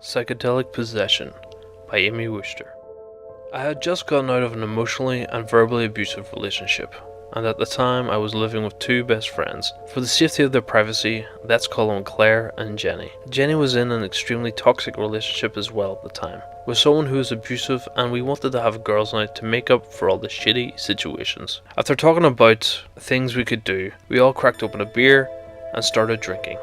Psychedelic Possesion by Aime Worcester. I had just gotten out of an emotionally and verbally abusive relationship, and at the time I was living with two best friends. For the safety of their privacy, let's call them Claire and Jenny. Jenny was in an extremely toxic relationship as well at the time, with someone who was abusive, and we wanted to have a girls' night to make up for all the shitty situations. After talking about things we could do, we all cracked open a beer and started drinking.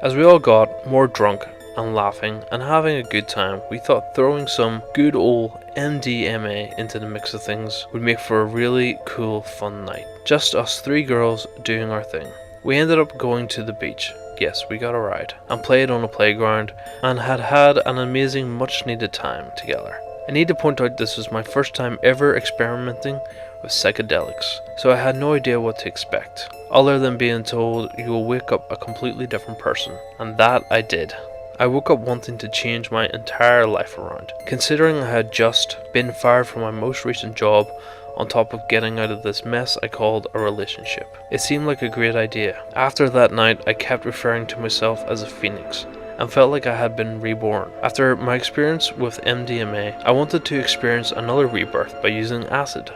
As we all got more drunk and laughing and having a good time, we thought throwing some good old MDMA into the mix of things would make for a really cool fun night. Just us three girls doing our thing. We ended up going to the beach. Yes, we got a ride and played on a playground and had an amazing much needed time together. I need to point out this was my first time ever experimenting with psychedelics, so I had no idea what to expect, other than being told you will wake up a completely different person, and that I did. I woke up wanting to change my entire life around, considering I had just been fired from my most recent job on top of getting out of this mess I called a relationship. It seemed like a great idea. After that night, I kept referring to myself as a phoenix and felt like I had been reborn. After my experience with MDMA, I wanted to experience another rebirth by using acid.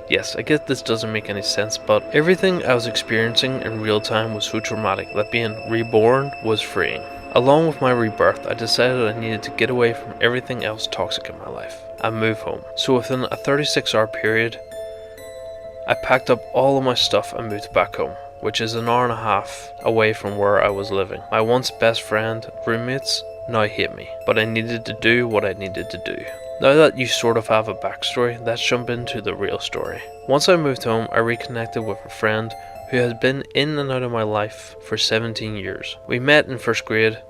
Yes, I get this doesn't make any sense, but everything I was experiencing in real time was so traumatic that being reborn was freeing. Along with my rebirth, I decided I needed to get away from everything else toxic in my life and move home. So within a 36-hour period, I packed up all of my stuff and moved back home, which is an hour and a half away from where I was living. My once best friend, roommates, now hate me, but I needed to do what I needed to do. Now that you sort of have a backstory, let's jump into the real story. Once I moved home, I reconnected with a friend who has been in and out of my life for 17 years. We met in first grade,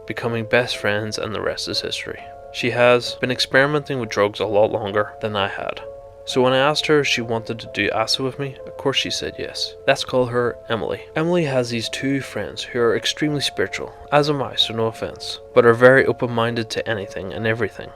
becoming best friends, and the rest is history. She has been experimenting with drugs a lot longer than I had. So when I asked her if she wanted to do acid with me, of course she said yes. Let's call her Emily. Emily has these two friends who are extremely spiritual, as am I, so no offense, but are very open-minded to anything and everything.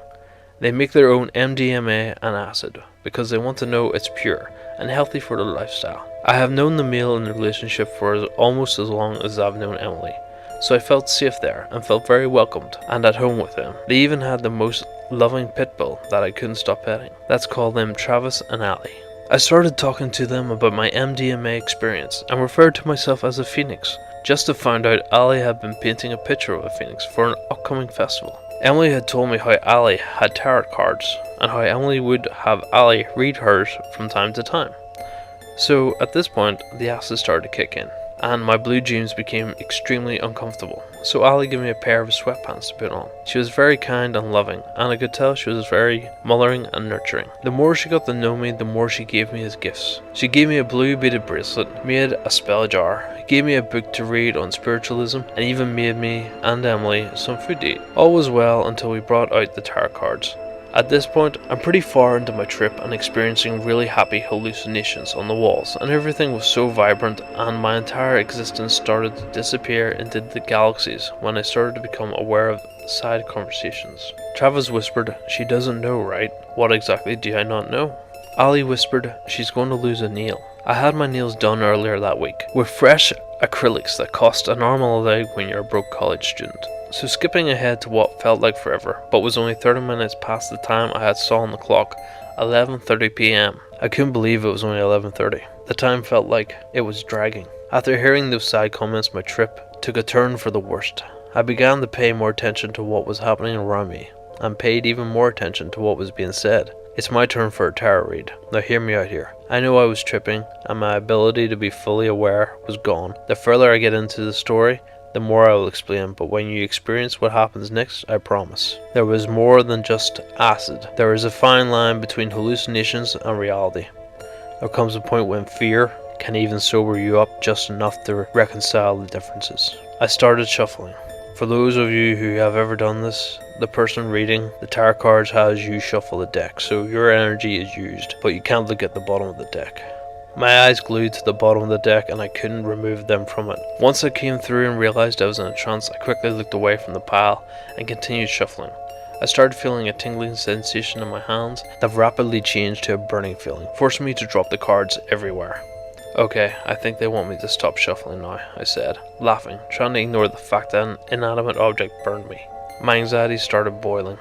They make their own MDMA and acid because they want to know it's pure and healthy for their lifestyle. I have known the male in the relationship for almost as long as I've known Emily, so I felt safe there and felt very welcomed and at home with them. They even had the most loving pit bull that I couldn't stop petting. Let's call them Travis and Ali. I started talking to them about my MDMA experience and referred to myself as a phoenix, just to find out Ali had been painting a picture of a phoenix for an upcoming festival. Emily had told me how Ali had tarot cards and how Emily would have Ali read hers from time to time. So at this point, the acid started to kick in, and my blue jeans became extremely uncomfortable, so Ali gave me a pair of sweatpants to put on. She was very kind and loving, and I could tell she was very mothering and nurturing. The more she got to know me, the more she gave me as gifts. She gave me a blue beaded bracelet, made a spell jar, gave me a book to read on spiritualism, and even made me and Emily some food to eat. All was well until we brought out the tarot cards. At this point, I'm pretty far into my trip and experiencing really happy hallucinations on the walls, and everything was so vibrant and my entire existence started to disappear into the galaxies when I started to become aware of side conversations. Travis whispered, "She doesn't know, right?" What exactly do I not know? Ali whispered, "She's going to lose a nail." I had my nails done earlier that week, with fresh acrylics that cost an arm and a leg when you're a broke college student. So skipping ahead to what felt like forever, but was only 30 minutes past the time I had saw on the clock, 11:30 p.m. I couldn't believe it was only 11:30. The time felt like it was dragging. After hearing those side comments, my trip took a turn for the worst. I began to pay more attention to what was happening around me, and paid even more attention to what was being said. It's my turn for a tarot read. Now hear me out here. I know I was tripping, and my ability to be fully aware was gone. The further I get into the story, the more I will explain, but when you experience what happens next, I promise. There was more than just acid. There is a fine line between hallucinations and reality. There comes a point when fear can even sober you up just enough to reconcile the differences. I started shuffling. For those of you who have ever done this, the person reading the tarot cards has you shuffle the deck, so your energy is used, but you can't look at the bottom of the deck. My eyes glued to the bottom of the deck and I couldn't remove them from it. Once I came through and realized I was in a trance, I quickly looked away from the pile and continued shuffling. I started feeling a tingling sensation in my hands that rapidly changed to a burning feeling, forcing me to drop the cards everywhere. Okay, I think they want me to stop shuffling now, I said, laughing, trying to ignore the fact that an inanimate object burned me. my anxiety started boiling.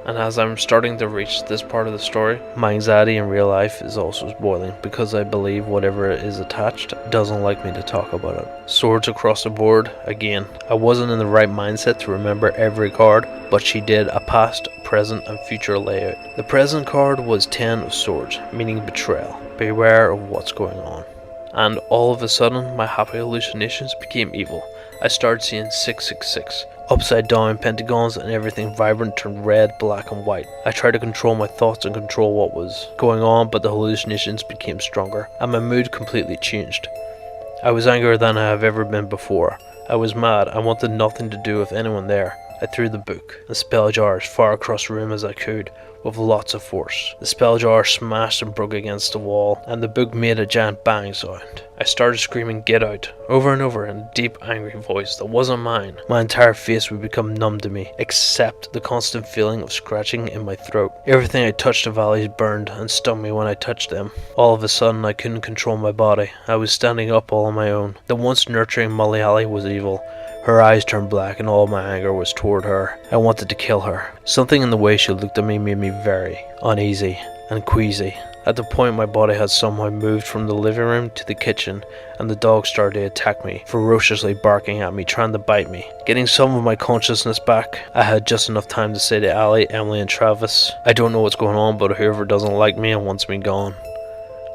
And as I'm starting to reach this part of the story, my anxiety in real life is also boiling because I believe whatever is attached doesn't like me to talk about it. Swords across the board. Again, I wasn't in the right mindset to remember every card, but she did a past, present and future layout. The present card was 10 of Swords, meaning betrayal. Beware of what's going on. And all of a sudden, my happy hallucinations became evil. I started seeing 666. Upside down pentagons and everything vibrant turned red, black and white. I tried to control my thoughts and control what was going on, but the hallucinations became stronger and my mood completely changed. I was angrier than I have ever been before. I was mad. I wanted nothing to do with anyone there. I threw the book and spell jar as far across the room as I could with lots of force. The spell jar smashed and broke against the wall and the book made a giant bang sound. I started screaming "get out" over and over in a deep angry voice that wasn't mine. My entire face would become numb to me except the constant feeling of scratching in my throat. Everything I touched the valleys burned and stung me when I touched them. All of a sudden I couldn't control my body. I was standing up all on my own. The once nurturing Molly Alley was evil. Her eyes turned black and all my anger was toward her. I wanted to kill her. Something in the way she looked at me made me very uneasy and queasy. At the point my body had somehow moved from the living room to the kitchen and the dog started to attack me, ferociously barking at me, trying to bite me. Getting some of my consciousness back, I had just enough time to say to Ali, Emily and Travis, I don't know what's going on, but whoever doesn't like me and wants me gone.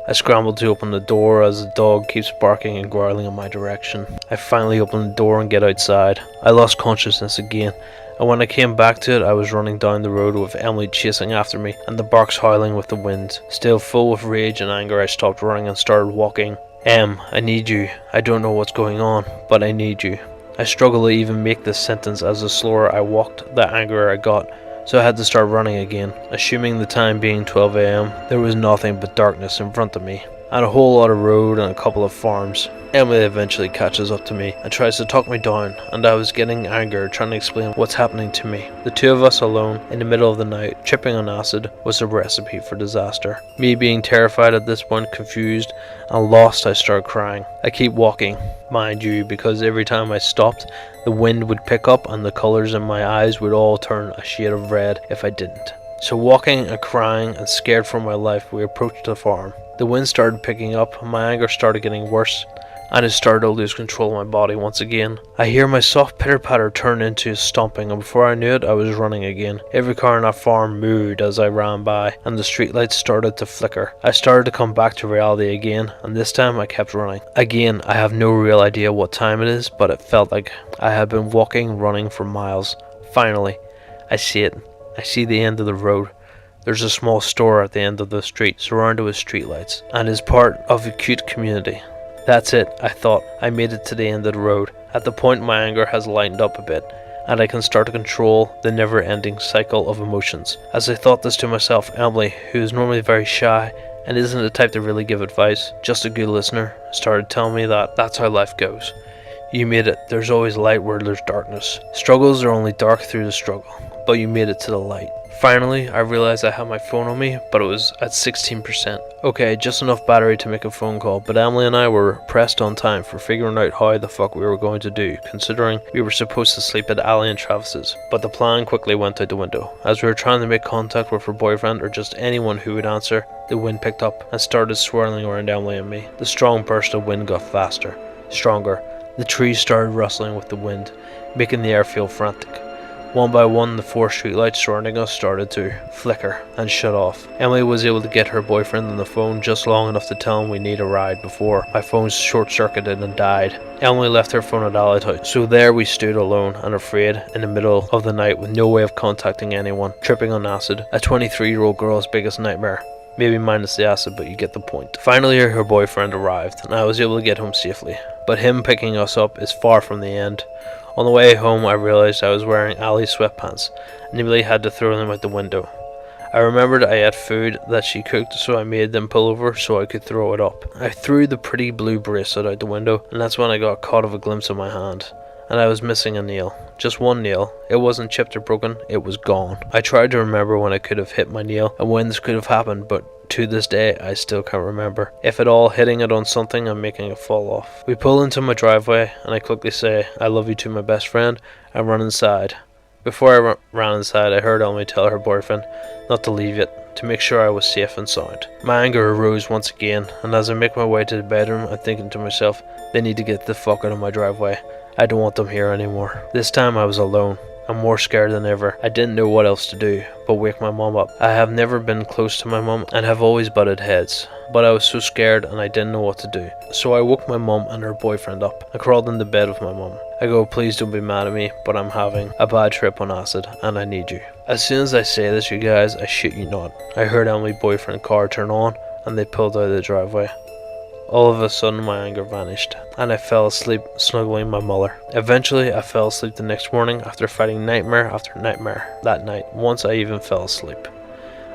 I scrambled to open the door as the dog keeps barking and growling in my direction. I finally opened the door and get outside. I lost consciousness again, and when I came back to it I was running down the road with Emily chasing after me and the barks howling with the wind. Still full of rage and anger I stopped running and started walking. I need you. I don't know what's going on, but I need you. I struggled to even make this sentence as the slower I walked the angrier I got. So I had to start running again. Assuming the time being 12 AM, there was nothing but darkness in front of me, and a whole lot of road and a couple of farms. Emily eventually catches up to me and tries to talk me down, and I was getting angry trying to explain what's happening to me. The two of us alone, in the middle of the night, tripping on acid, was a recipe for disaster. Me being terrified at this point, confused and lost, I started crying. I keep walking, mind you, because every time I stopped, the wind would pick up and the colours in my eyes would all turn a shade of red if I didn't. So walking and crying and scared for my life, we approached the farm. The wind started picking up, my anger started getting worse, and I started to lose control of my body once again. I hear my soft pitter-patter turn into stomping, and before I knew it, I was running again. Every car on that farm moved as I ran by, and the streetlights started to flicker. I started to come back to reality again, and this time I kept running. Again, I have no real idea what time it is, but it felt like I had been running for miles. Finally, I see it. I see the end of the road. There's a small store at the end of the street, surrounded with streetlights, and is part of a cute community. That's it, I thought. I made it to the end of the road. At the point my anger has lightened up a bit, and I can start to control the never-ending cycle of emotions. As I thought this to myself, Emily, who is normally very shy and isn't the type to really give advice, just a good listener, started telling me that that's how life goes. You made it. There's always light where there's darkness. Struggles are only dark through the struggle, but you made it to the light. Finally, I realized I had my phone on me, but it was at 16%. Okay, just enough battery to make a phone call, but Emily and I were pressed on time for figuring out how the fuck we were going to do, considering we were supposed to sleep at Ali and Travis's. But the plan quickly went out the window. As we were trying to make contact with her boyfriend or just anyone who would answer, the wind picked up and started swirling around Emily and me. The strong burst of wind got faster, stronger. The trees started rustling with the wind, making the air feel frantic. One by one, the 4 streetlights surrounding us started to flicker and shut off. Emily was able to get her boyfriend on the phone just long enough to tell him we need a ride before my phone short-circuited and died. Emily left her phone at Ali's house, so there we stood alone and afraid in the middle of the night with no way of contacting anyone, tripping on acid, a 23-year-old girl's biggest nightmare. Maybe minus the acid, but you get the point. Finally, her boyfriend arrived, and I was able to get home safely. But him picking us up is far from the end. On the way home, I realized I was wearing Ali's sweatpants, and nearly had to throw them out the window. I remembered I had food that she cooked, so I made them pull over so I could throw it up. I threw the pretty blue bracelet out the window, and that's when I got caught of a glimpse of my hand. And I was missing a nail. Just one nail. It wasn't chipped or broken, it was gone. I tried to remember when I could have hit my nail and when this could have happened, but to this day I still can't remember. If at all, hitting it on something and making it fall off. We pull into my driveway and I quickly say I love you to my best friend and run inside. Before I ran inside, I heard Aime tell her boyfriend not to leave yet, to make sure I was safe and sound. My anger arose once again, and as I make my way to the bedroom, I'm thinking to myself, they need to get the fuck out of my driveway. I don't want them here anymore. This time I was alone. I'm more scared than ever. I didn't know what else to do but wake my mum up. I have never been close to my mum and have always butted heads, but I was so scared and I didn't know what to do. So I woke my mum and her boyfriend up. I crawled into bed with my mum. I go, please don't be mad at me, but I'm having a bad trip on acid and I need you. As soon as I say this, you guys, I shit you not, I heard Emily's boyfriend's car turn on and they pulled out of the driveway. All of a sudden my anger vanished, and I fell asleep snuggling my mother. Eventually I fell asleep the next morning after fighting nightmare after nightmare that night, once I even fell asleep.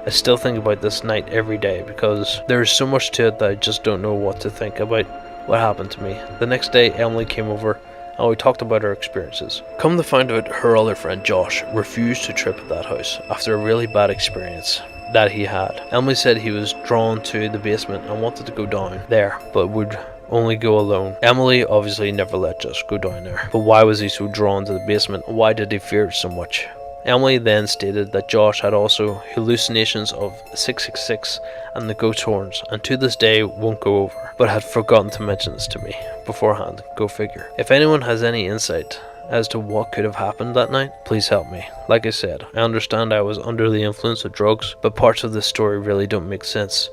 I still think about this night every day because there is so much to it that I just don't know what to think about what happened to me. The next day Emily came over and we talked about our experiences. Come to find out, her other friend Josh refused to trip at that house after a really bad experience that he had. Emily said he was drawn to the basement and wanted to go down there, but would only go alone. Emily obviously never let Josh go down there, but why was he so drawn to the basement? Why did he fear it so much? Emily then stated that Josh had also hallucinations of 666 and the goat's horns, and to this day won't go over, but had forgotten to mention this to me beforehand. Go figure. If anyone has any insight as to what could have happened that night, please help me. Like I said, I understand I was under the influence of drugs, but parts of this story really don't make sense.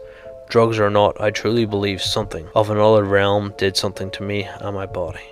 Drugs or not, I truly believe something of another realm did something to me and my body.